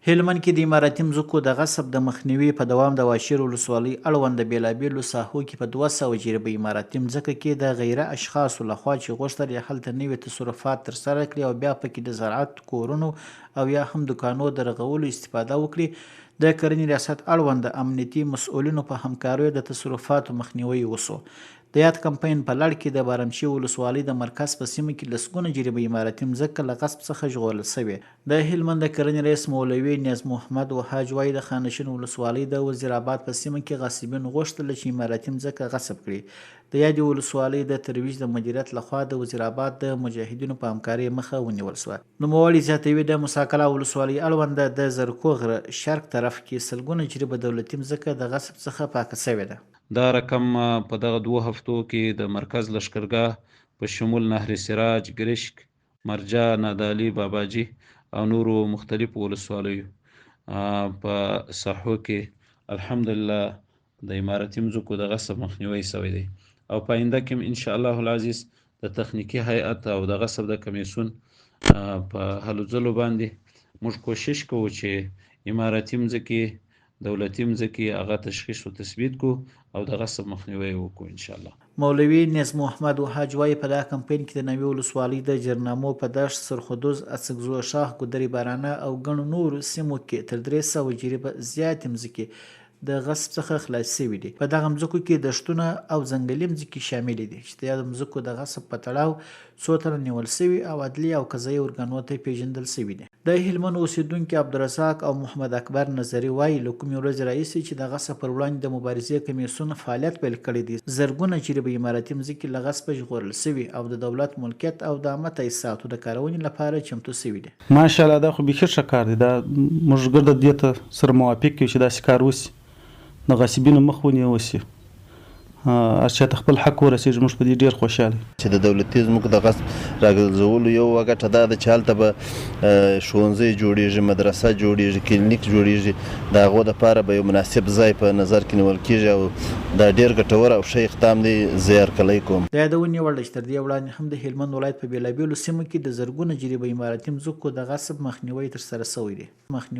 هلمند کې د اماراتي ځمکو د غصب د مخنیوي په دوام د واشیر ولسوالۍ اړوند د بېلابېلو ساحو کې په 200 جریبه اماراتي ځمکه کې د غیره اشخاصو لخوا چې غوښتل یې هلته نوي تصرفات ترسره کړي او بیا پکې د زراعت کورونو او یا هم دکانو د رغولو استفاده وکړي، د کرنې ریاست اړوند د امنیتي مسؤلینو په همکاریو د تصرفاتو مخنیوی وسو. د یاد کمپاین په لړ کې د بارمشي ولسوالۍ د مرکز په سیمه کې لسګونه جریبه اماراتي ځمکه له غصب څخه ژغورل شوې. د هلمند د کرنې رئیس مولوي نیاز محمد وحاج وایي د خانشین ولسوالۍ د وزیر آباد په سیمه کې غاصبین غوښتل چې اماراتي ځمکه غصب کړي. د یادې ولسوالۍ د ترویج د مدیریت لخوا د وزیر آباد د مجاهدینو په همکارۍ مخه ونیول شوه. نوموړي زیاتوي د مساکله ولسوالۍ اړوند د زرکو غره شرق طرف کې سلګونه جریبه دولتي ځمکه د غصب څخه پاکه شوې ده. دا رقم په دغه 2 هفتو کې د مرکز لشکرګاه په شمول نهر سراج، ګرشک، مرجا، نادعلي، باباجي او نورو مختلفو ولسوالیو په ساحو کې الحمدلله د اماراتي ځمکو د غصب مخنیوی شوی دی او په آینده کې ان شاء الله العزیز د تخنیکي هیئت او د غصب د کمیسیون په هلو ځلو باندې موږ کوشش کوو چې اماراتي ځمکې دولتي ځمکې هغه تشخیص او تثبیت کو او د غصب مخنیوی وکړو ان شاء الله. مولوي نیاز محمد وحاج وایي په دا کمپاین کې د نوې ولسوالۍ د جرنامو په دشت، سرخدوز، اڅکزو شاخ، ګودرې بارانه او ګڼو نورو سیمو کې تر 300 جریبه زیاتې ځمکې د غصب څخه خلاص شوي دي. په دغه ځمکو کې دشتونه او ځنګلي ځمکې شامل دي چې د ځمکو د غصب په تړاو څو تنه نیول شوي او عدلي او قضایي ارګانونو ته پیژندل شوي دي. د هلمند اوسیدونکي عبدالرزاق او محمد اکبر نظري وایي له کومې ورځې راهیسې چې د غصب پر وړاندې د مبارزې کمیسیون فعالیت پیل کړی دی، زرګونه جریبه اماراتي ځمکې له غصبه ژغورل شوي او د دولت ملکیت او د عامه تاسیساتو د کارونې لپاره چمتو شوي دي. ماشاءالله دا خو بیخي ښه کار دی. دا موږ ګرده دې ته سره موافق یو چې داسې کار وشي، د غاصبینو مخ ونیول شي، هر چا ته خپل حق ورسېږي. موږ په دې ډېر خوشحاله چې د دولتي ځمکو د غصب راګرځولو یو ګټه دا ده چې هلته به ښوونځی جوړېږي، مدرسه جوړېږي، کلینیک جوړېږي. د هغو دپاره به یو مناسب ځای په نظر کې نیول کېږي او دا ډېر ګټور او ښه اقدام دی. زه هرکلی کوم. د یادونې وړ ده چې تر دې وړاندې هم د هلمند ولایت په بېلابېلو سیمو کې د زرګونه جریبه اماراتي ځمکو د غصب مخنیوی ترسره شوی دی.